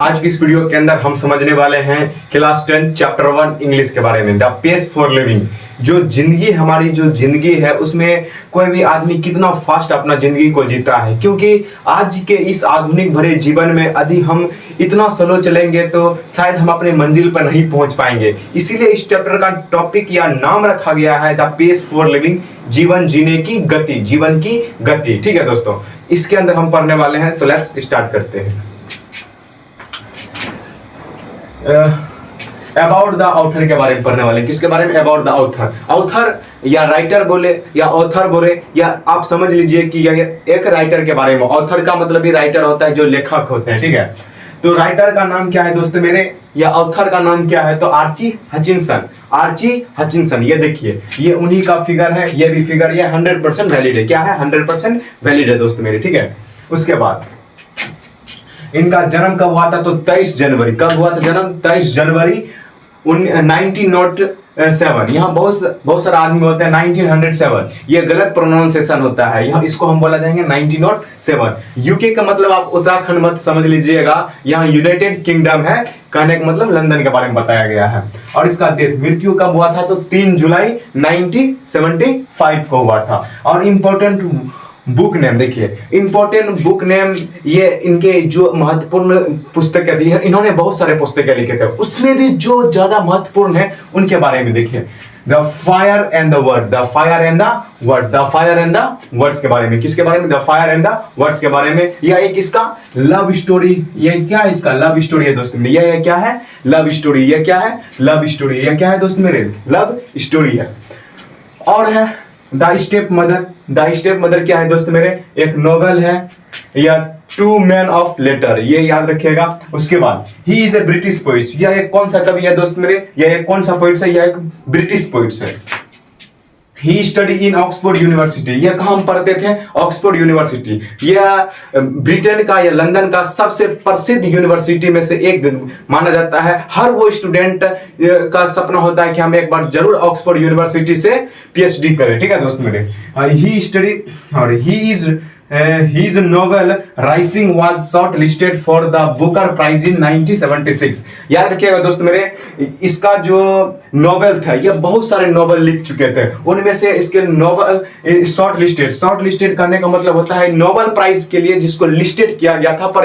आज की इस वीडियो के अंदर हम समझने वाले हैं क्लास 10 चैप्टर 1 इंग्लिश के बारे में। The pace for living. जो जिंदगी हमारी जो जिंदगी है उसमें कोई भी आदमी कितना फास्ट अपना जिंदगी को जीता है, क्योंकि आज के इस आधुनिक भरे जीवन में यदि हम इतना स्लो चलेंगे तो शायद हम अपने मंजिल पर नहीं पहुंच पाएंगे। इसीलिए इस चैप्टर का टॉपिक या नाम रखा गया है द पेस फॉर लिविंग, जीवन जीने की गति, जीवन की गति। ठीक है दोस्तों, इसके अंदर हम पढ़ने वाले हैं, तो लेट्स स्टार्ट करते हैं। अबाउट द ऑथर के बारे में पढ़ने वाले। किसके बारे में? About the author. ऑथर या राइटर बोले या ऑथर बोले, या आप समझ लीजिए कि यह एक राइटर के बारे में। ऑथर का मतलब भी राइटर होता है, जो लेखक होते हैं। ठीक है, तो राइटर का नाम क्या है दोस्तों मेरे, या ऑथर का नाम क्या है? तो आर्ची हचिंसन। आर्ची हचिंसन, ये देखिए, ये उन्हीं का फिगर है, ये भी फिगर, ये 100% वैलिड है। क्या है? 100% वैलिड है दोस्तों मेरे। ठीक है, उसके बाद इनका जन्म कब हुआ था? तो 23 जनवरी। कब हुआ था जन्म? 23 जनवरी 1907। यहाँ बहुत सारा आदमी होते हैं 1907, ये गलत प्रोनाउंसिएशन होता है। यहाँ इसको हम बोला जाएंगे 1907। यूके का मतलब आप उत्तराखंड मत समझ लीजिएगा, यहाँ यूनाइटेड किंगडम है, कहने का मतलब लंदन के बारे में बताया गया है। और इसका डेथ, मृत्यु कब हुआ था? तो 3 जुलाई 1975 को हुआ था। और इंपॉर्टेंट बुक नेम देखिए, इंपॉर्टेंट बुक नेम, ये इनके जो महत्वपूर्ण पुस्तकें थी, इन्होंने बहुत सारे पुस्तकें लिखे थे, उसमें भी जो ज्यादा महत्वपूर्ण है उनके बारे में देखिए। The fire and the word, the fire and the words, the fire and the words के बारे में। किसके बारे में? The fire and the words के बारे में। यह एक इसका लव स्टोरी, ये क्या है? इसका लव स्टोरी है दोस्तों मेरे। यह क्या है? Love story. यह क्या है? Love story. यह क्या है दोस्तों मेरे? लव स्टोरी है। और है the step mother. The step mother क्या है दोस्तों मेरे? एक नोवेल है, या टू मैन ऑफ लेटर, ये याद रखिएगा। उसके बाद he is a British poet. यह एक कौन सा कवि है दोस्त मेरे? यह एक कौन सा पोइट है? यह एक ब्रिटिश पोइट है। ही स्टडी इन ऑक्सफोर्ड यूनिवर्सिटी। यह कहाँ हम पढ़ते थे? Oxford university. यह ब्रिटेन का या लंदन का सबसे प्रसिद्ध यूनिवर्सिटी में से एक माना जाता है। हर वो स्टूडेंट का सपना होता है कि हम एक बार जरूर ऑक्सफोर्ड यूनिवर्सिटी से पीएचडी करें। ठीक है दोस्त मेरे। ही स्टडी और his novel Rising was shortlisted for the Booker Prize in 1976। याद रखिएगा दोस्त मेरे, इसका जो नोवेल था, ये बहुत सारे नोवेल लिख चुके थे, उनमें से इसके नोवेल शॉर्ट लिस्टेड करने का मतलब होता है नोबेल प्राइज के लिए जिसको लिस्टेड किया गया था, पर